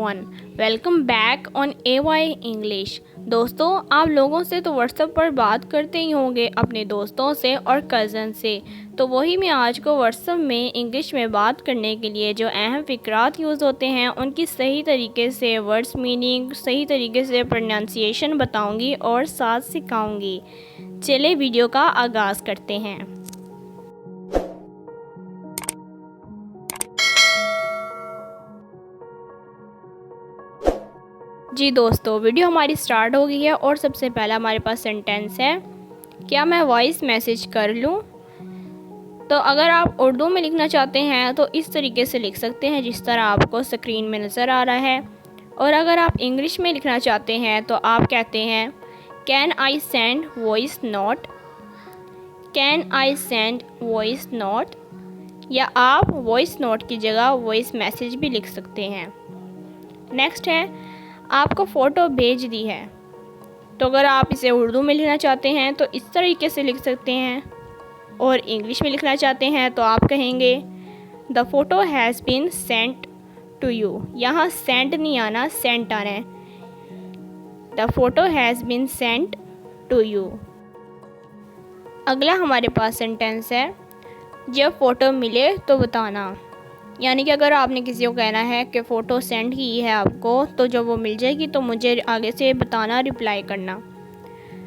Everyone, welcome back on AY English. दोस्तों, आप लोगों से तो व्हाट्सएप पर बात करते ही होंगे, अपने दोस्तों से और कज़न से। तो वही मैं आज को व्हाट्सएप में इंग्लिश में बात करने के लिए जो अहम फ़िक्रात यूज़ होते हैं उनकी सही तरीके से वर्ड्स मीनिंग, सही तरीके से प्रोनाउंसिएशन बताऊँगी और साथ सिखाऊँगी। चलिए वीडियो का आगाज़ करते हैं। जी दोस्तों, वीडियो हमारी स्टार्ट हो गई है और सबसे पहला हमारे पास सेंटेंस है, क्या मैं वॉइस मैसेज कर लूँ। तो अगर आप उर्दू में लिखना चाहते हैं तो इस तरीके से लिख सकते हैं जिस तरह आपको स्क्रीन में नज़र आ रहा है। और अगर आप इंग्लिश में लिखना चाहते हैं तो आप कहते हैं, can I send voice note, can I send voice note, या आप वॉइस नोट की जगह वॉइस मैसेज भी लिख सकते हैं। नेक्स्ट है, आपको फ़ोटो भेज दी है। तो अगर आप इसे उर्दू में लिखना चाहते हैं तो इस तरीके से लिख सकते हैं, और इंग्लिश में लिखना चाहते हैं तो आप कहेंगे, the photo has been sent to you. यहाँ सेंट नहीं आना, सेंट आना है। The photo has been sent to you. अगला हमारे पास सेंटेंस है, जब फ़ोटो मिले तो बताना। यानी कि अगर आपने किसी को कहना है कि फ़ोटो सेंड की है आपको, तो जब वो मिल जाएगी तो मुझे आगे से बताना, रिप्लाई करना।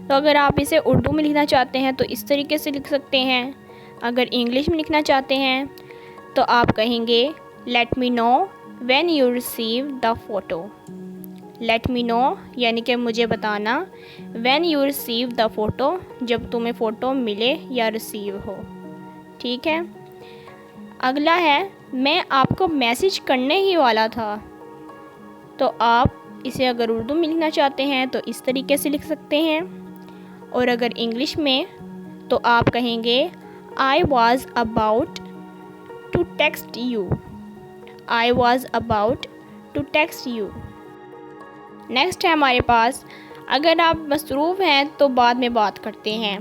तो अगर आप इसे उर्दू में लिखना चाहते हैं तो इस तरीके से लिख सकते हैं। अगर इंग्लिश में लिखना चाहते हैं तो आप कहेंगे, let me know when you receive the photo. Let me know यानी कि मुझे बताना, when you receive the photo जब तुम्हें फ़ोटो मिले या रिसीव हो। ठीक है। अगला है, मैं आपको मैसेज करने ही वाला था। तो आप इसे अगर उर्दू में लिखना चाहते हैं तो इस तरीके से लिख सकते हैं, और अगर इंग्लिश में तो आप कहेंगे, I was about to text you. I was about to text you. Next है हमारे पास, अगर आप मसरूफ़ हैं तो बाद में बात करते हैं।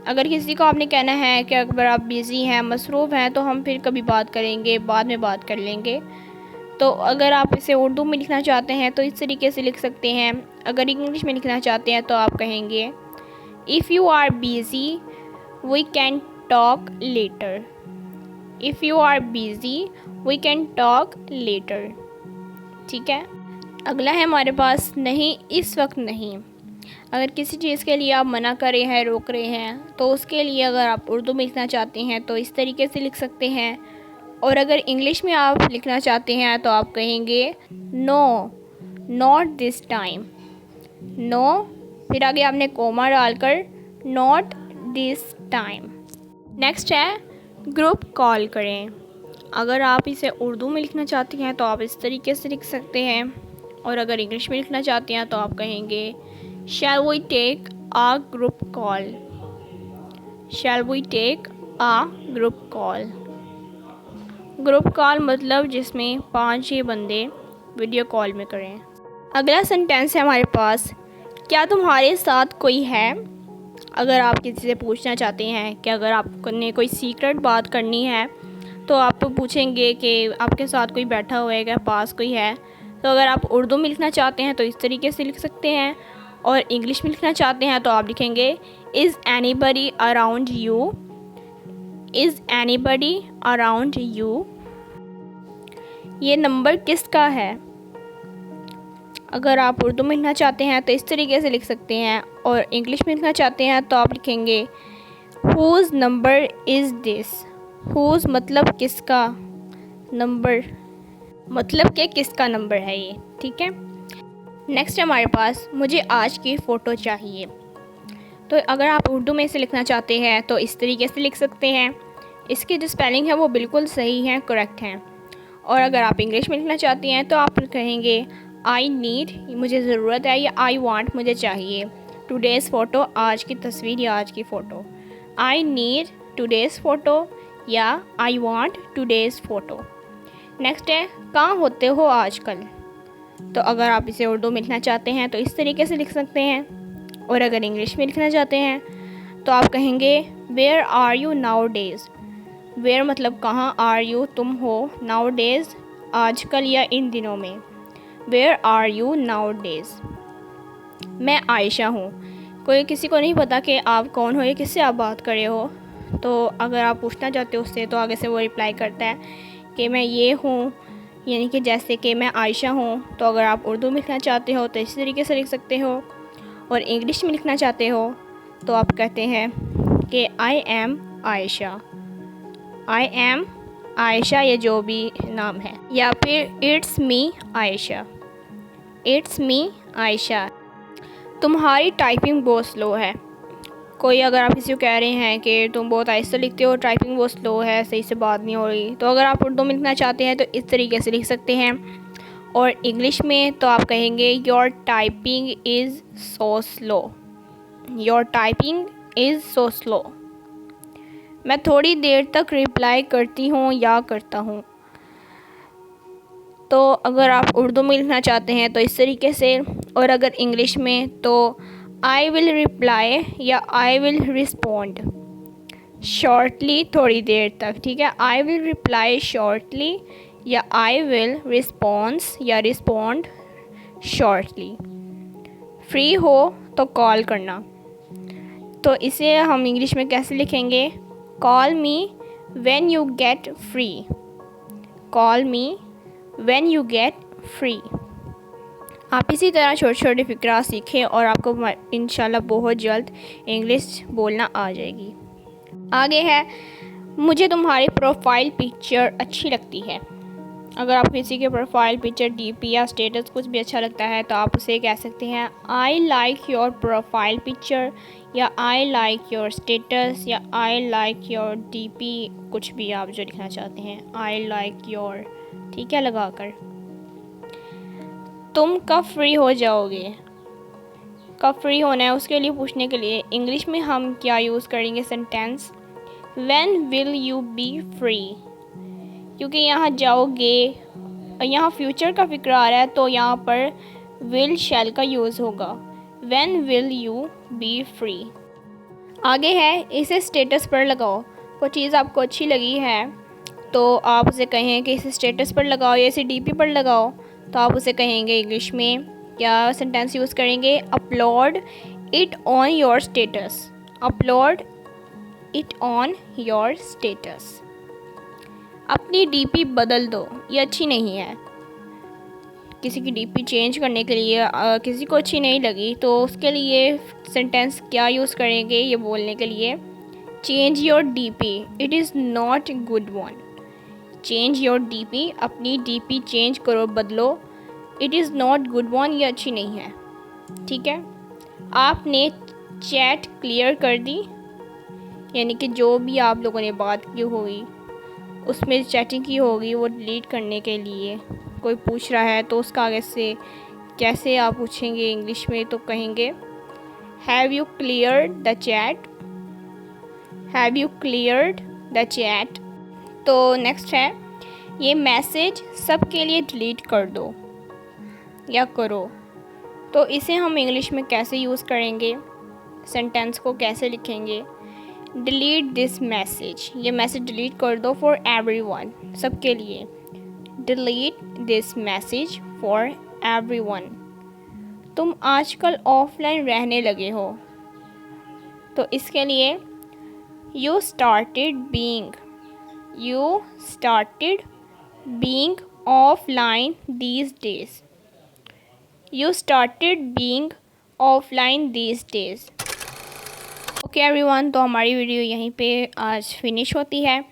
अगर किसी को आपने कहना है कि अगर आप बिज़ी हैं, मसरूफ़ हैं, तो हम फिर कभी बात करेंगे, बाद में बात कर लेंगे। तो अगर आप इसे उर्दू में लिखना चाहते हैं तो इस तरीके से लिख सकते हैं। अगर इंग्लिश में लिखना चाहते हैं तो आप कहेंगे, if you are busy we can talk later. If you are busy we can talk later. ठीक है। अगला है हमारे पास, नहीं इस वक्त नहीं। अगर किसी चीज़ के लिए आप मना कर रहे हैं, रोक रहे हैं, तो उसके लिए अगर आप उर्दू में लिखना चाहते हैं तो इस तरीके से लिख सकते हैं। और अगर इंग्लिश में आप लिखना चाहते हैं तो आप कहेंगे, no not this time. No, फिर आगे आपने कोमा डालकर नॉट दिस टाइम। नेक्स्ट है, ग्रुप कॉल करें। अगर आप इसे उर्दू में लिखना चाहते हैं तो आप इस तरीके से लिख सकते हैं, और अगर इंग्लिश में लिखना चाहते हैं तो आप कहेंगे, Shall we take a group call? Shall we take a group call? Group call मतलब जिसमें 5-6 बंदे वीडियो कॉल में करें। अगला सेंटेंस है हमारे पास, क्या तुम्हारे साथ कोई है। अगर आप किसी से पूछना चाहते हैं कि अगर आपने कोई सीक्रेट बात करनी है तो आप पूछेंगे कि आपके साथ कोई बैठा हुआ है, क्या पास कोई है। तो अगर आप उर्दू में लिखना चाहते हैं तो इस तरीके से लिख सकते हैं, और इंग्लिश में लिखना चाहते हैं तो आप लिखेंगे, is anybody around you. Is anybody around you. ये नंबर किसका है। अगर आप उर्दू में लिखना चाहते हैं तो इस तरीके से लिख सकते हैं, और इंग्लिश में लिखना चाहते हैं तो आप लिखेंगे, who's number is this. Who's मतलब किसका, नंबर मतलब कि किसका नंबर है ये। ठीक है। नेक्स्ट हमारे पास, मुझे आज की फ़ोटो चाहिए। तो अगर आप उर्दू में इसे लिखना चाहते हैं तो इस तरीके से लिख सकते हैं। इसकी जो स्पेलिंग है वो बिल्कुल सही है, करेक्ट है। और अगर आप इंग्लिश में लिखना चाहते हैं तो आप कहेंगे, आई नीड मुझे ज़रूरत है, या आई वांट मुझे चाहिए, टुडेज़ फ़ोटो आज की तस्वीर या आज की photo. I need today's photo या I want today's photo. Next है, कहाँ होते हो आजकल। तो अगर आप इसे उर्दू में लिखना चाहते हैं तो इस तरीके से लिख सकते हैं, और अगर इंग्लिश में लिखना चाहते हैं तो आप कहेंगे, where are you nowadays. Where मतलब कहाँ, आर यू तुम हो, नाउ डेज़ आजकल या इन दिनों में। Where are you nowadays. मैं आयशा हूँ। कोई किसी को नहीं पता कि आप कौन हो या किससे आप बात कर रहे हो, तो अगर आप पूछना चाहते हो उससे तो आगे से वो रिप्लाई करता है कि मैं ये हूँ, यानी कि जैसे कि मैं आयशा हूँ। तो अगर आप उर्दू में लिखना चाहते हो तो इसी तरीके से लिख सकते हो, और इंग्लिश में लिखना चाहते हो तो आप कहते हैं कि I am Ayesha, I am Ayesha, ये जो भी नाम है, या फिर it's me Ayesha, it's me Ayesha. तुम्हारी टाइपिंग बहुत स्लो है। कोई अगर आप किसी को कह रहे हैं कि तुम बहुत आहिस्ता लिखते हो, टाइपिंग बहुत स्लो है, सही से बात नहीं हो रही, तो अगर आप उर्दू में लिखना चाहते हैं तो इस तरीके से लिख सकते हैं। और इंग्लिश में तो आप कहेंगे your typing is so slow, your typing is so slow. मैं थोड़ी देर तक रिप्लाई करती हूँ या करता हूँ। तो अगर आप उर्दू में लिखना चाहते हैं तो इस तरीके से, और अगर इंग्लिश में तो आई विल रिप्लाई या आई विल रिस्पॉन्ड शॉर्टली, थोड़ी देर तक, ठीक है। आई विल रिप्लाई शॉर्टली या आई विल रिस्पॉन्स या रिस्पॉन्ड शॉर्टली। फ्री हो तो कॉल करना, तो इसे हम इंग्लिश में कैसे लिखेंगे? Call me when you get free, call me when you get free. आप इसी तरह छोटे छोटे फ़िक्रा सीखें और आपको इंशाल्लाह बहुत जल्द इंग्लिश बोलना आ जाएगी। आगे है, मुझे तुम्हारी प्रोफाइल पिक्चर अच्छी लगती है। अगर आप किसी के प्रोफाइल पिक्चर, डीपी या स्टेटस कुछ भी अच्छा लगता है तो आप उसे कह सकते हैं I like your profile picture, या आई लाइक योर स्टेटस, या आई लाइक योर डीपी, कुछ भी आप जो लिखना चाहते हैं, आई लाइक योर, ठीक है, लगाकर। तुम कब फ्री हो जाओगे? कब फ्री होना है उसके लिए पूछने के लिए इंग्लिश में हम क्या यूज़ करेंगे? Sentence when will you B free, क्योंकि यहाँ जाओगे, यहाँ फ्यूचर का फिक्र आ रहा है तो यहाँ पर विल शैल का यूज़ होगा। When will you B free. आगे है, इसे स्टेटस पर लगाओ। कोई चीज़ आपको अच्छी लगी है तो आप उसे कहें कि इसे स्टेटस पर लगाओ या इसे डीपी पर लगाओ, तो आप उसे कहेंगे इंग्लिश में क्या सेंटेंस यूज़ करेंगे? Upload it on your status, upload it on your status. अपनी डीपी बदल दो, ये अच्छी नहीं है। किसी की डीपी चेंज करने के लिए किसी को अच्छी नहीं लगी तो उसके लिए सेंटेंस क्या यूज़ करेंगे ये बोलने के लिए? Change your DP, it is not good one. Change your DP, अपनी डीपी चेंज करो, बदलो। It is not good one, ये अच्छी नहीं है, ठीक है। आपने चैट क्लियर कर दी, यानी कि जो भी आप लोगों ने बात की होगी उसमें चैटिंग की होगी वो डिलीट करने के लिए कोई पूछ रहा है तो उसका आगे से कैसे आप पूछेंगे इंग्लिश में? तो कहेंगे have you cleared the chat, have you cleared the chat. तो नेक्स्ट है, ये मैसेज सबके लिए डिलीट कर दो या करो, तो इसे हम इंग्लिश में कैसे यूज़ करेंगे? सेंटेंस को कैसे लिखेंगे? डिलीट दिस मैसेज, ये मैसेज डिलीट कर दो फॉर एवरीवन, सबके लिए। Delete this message for everyone. तुम आजकल ऑफलाइन रहने लगे हो, तो इसके लिए you started being offline these days, you started being offline these days. Okay everyone, तो हमारी वीडियो यहीं पे आज फिनिश होती है।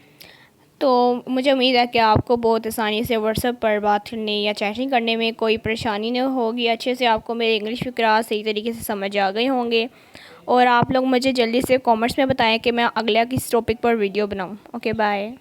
तो मुझे उम्मीद है कि आपको बहुत आसानी से व्हाट्सएप पर बात करने या चैटिंग करने में कोई परेशानी नहीं होगी। अच्छे से आपको मेरे इंग्लिश फ़िक्रा सही तरीके से समझ आ गए होंगे, और आप लोग मुझे जल्दी से कमेंट्स में बताएं कि मैं अगला किस टॉपिक पर वीडियो बनाऊं। Okay bye.